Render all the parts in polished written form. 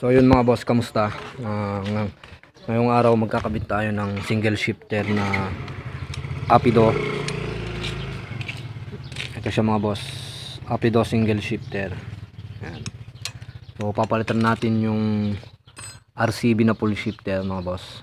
So yun mga boss, kamusta? Ngayong araw magkakabit tayo ng single shifter na Apido. Ito siya mga boss, Apido single shifter. Ayan. So papalitan natin yung RCB na full shifter mga boss.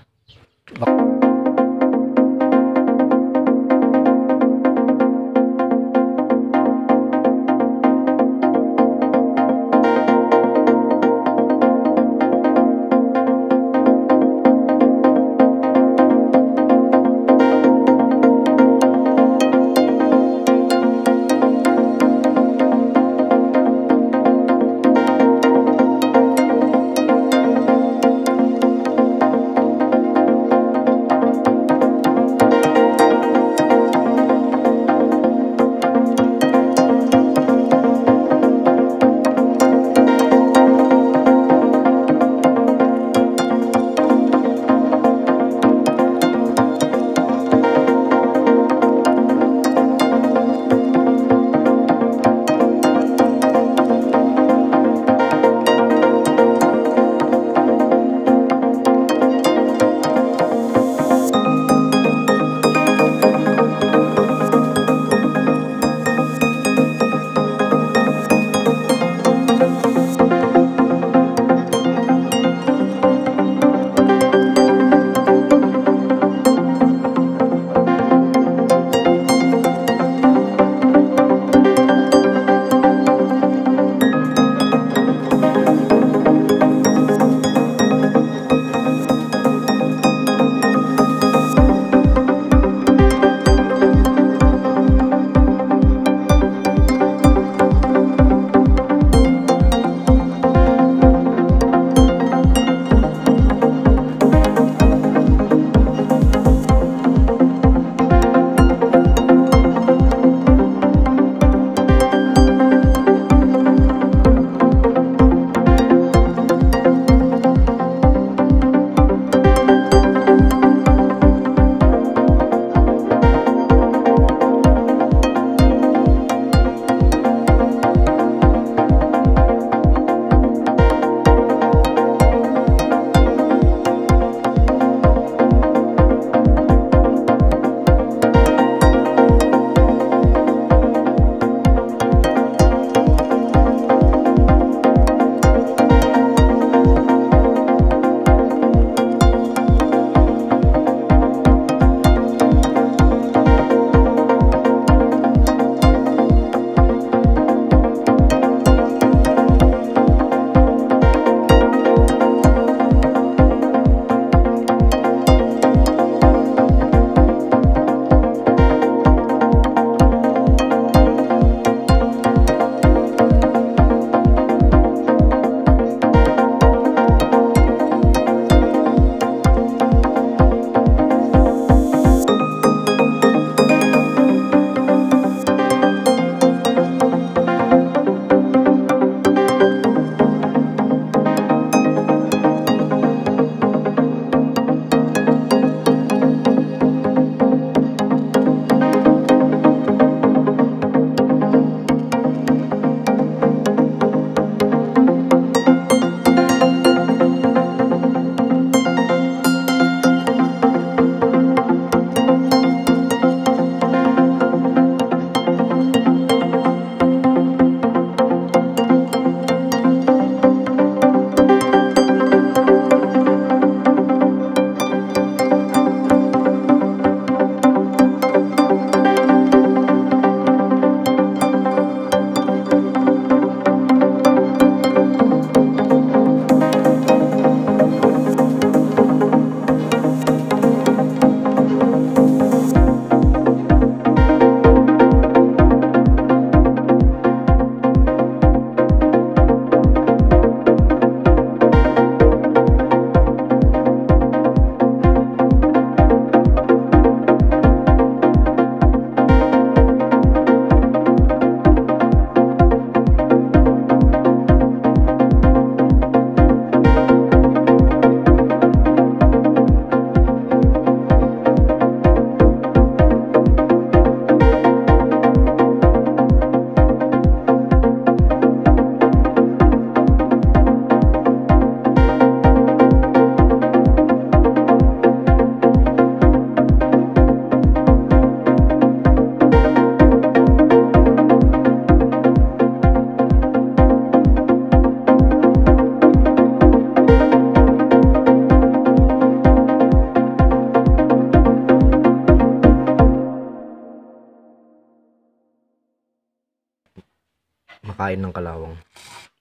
makain ng kalawang.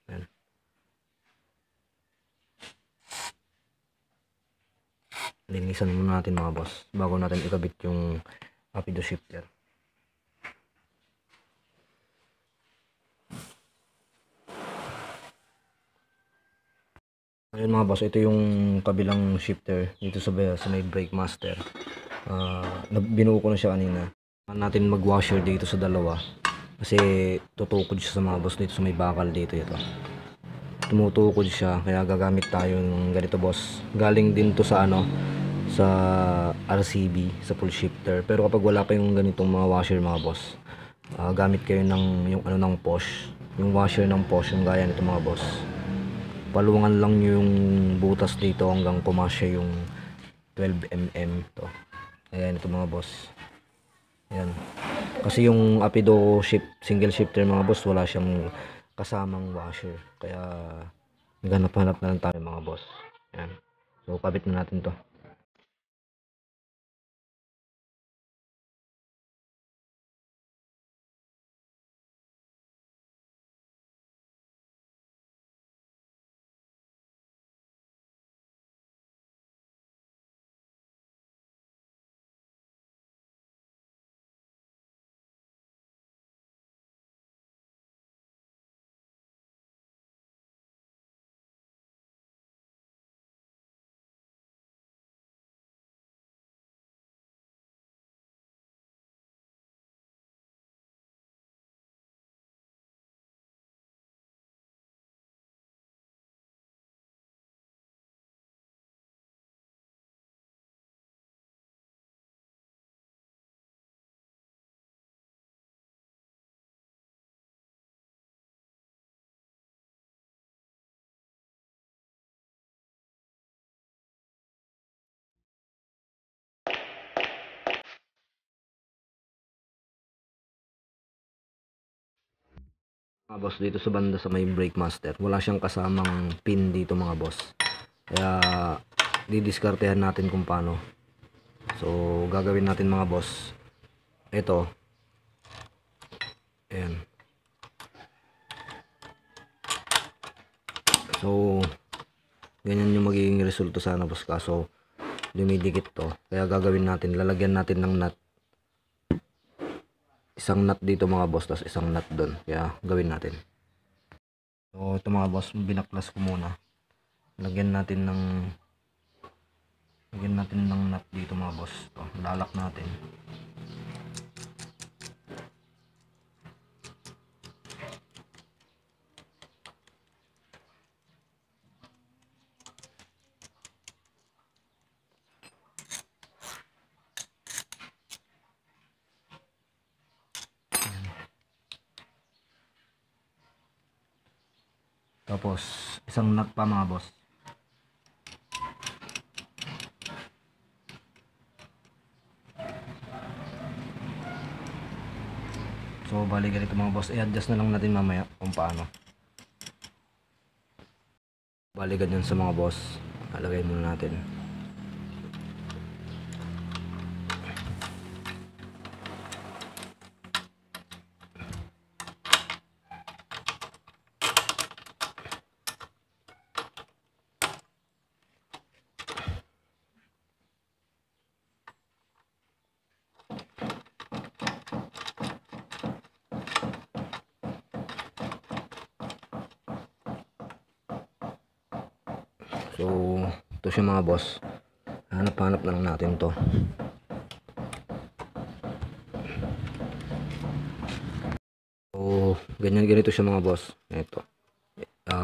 Ayan. Linisan muna natin mga boss bago natin ikabit yung rapido shifter. Ayun mga boss, ito yung kabilang shifter dito sa may brake master. Binuo ko na siya kanina. Natin mag-washer dito sa dalawa kasi tutukod siya sa mga boss dito sa may bakal dito. Ito tumutukod siya, kaya gagamit tayo ng ganito boss. Galing din to sa sa RCB, sa full shifter. Pero kapag wala pa yung ganitong mga washer mga boss, gamit kayo ng yung ng Porsche, yung washer ng Porsche, yung gaya nito mga boss. Paluwangan lang nyo yung butas dito hanggang kumasya yung 12mm to. Ayan ito mga boss. Ayan. Kasi yung Rapido single shifter mga boss, wala siyang kasamang washer. Kaya naghanap-hanap na lang tayo mga boss. Ayan. So kabit na natin to. Mga boss, dito sa banda sa may brake master, wala siyang kasamang pin dito mga boss. Kaya didiskartehan natin kung paano. So gagawin natin mga boss, ito, ayan. So ganyan yung magiging resulta sana boss, kaso dumidikit to. Kaya gagawin natin, lalagyan natin ng nut, isang nut dito mga boss, tapos isang nut doon. Kaya gawin natin. So ito mga boss, binaklas ko muna. Lagyan natin ng nut dito mga boss. Ito, lalak natin. Tapos isang nut pa mga boss. So bali ganito mga boss, i-adjust na lang natin mamaya kung paano. Bali ganyan sa mga boss, alagay muna natin. So ito siya mga boss, hanap-hanap na lang natin to. So ganito siya mga boss. Ito,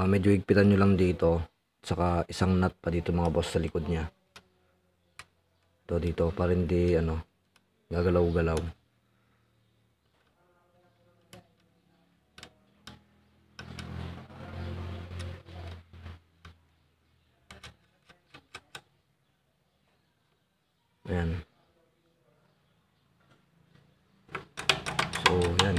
medyo higpitan nyo lang dito, saka isang nut pa dito mga boss sa likod nya. Ito dito para hindi gagalaw-galaw. Ayan. So yan.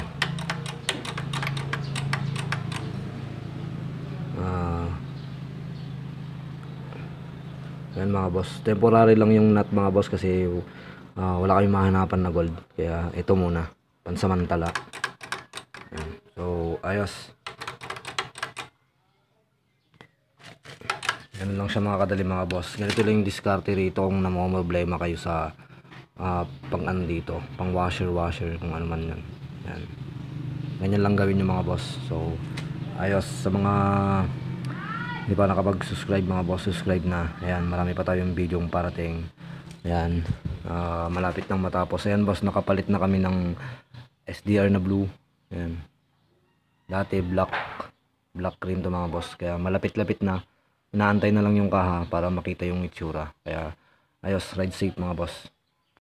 Ayan mga boss, temporary lang yung nut mga boss kasi wala kayong mahanapan na gold. Kaya ito muna, pansamantala. Ayan. So ayos. Ganun lang siya mga kadali mga boss. Ganito lang yung diskarte rito kung namomroblema kayo sa pang ano dito, pang washer kung ano man yun. Yan. Ganyan lang gawin yung mga boss. So ayos, sa mga hindi pa nakapag-subscribe mga boss, subscribe na. Ayan, marami pa tayong video parating. Ayan, malapit nang matapos. Ayan boss, nakapalit na kami ng SDR na blue. Ayan. Dati black rin to mga boss. Kaya malapit-lapit na. Inaantay na lang yung kaha para makita yung itsura. Kaya ayos, ride safe mga boss.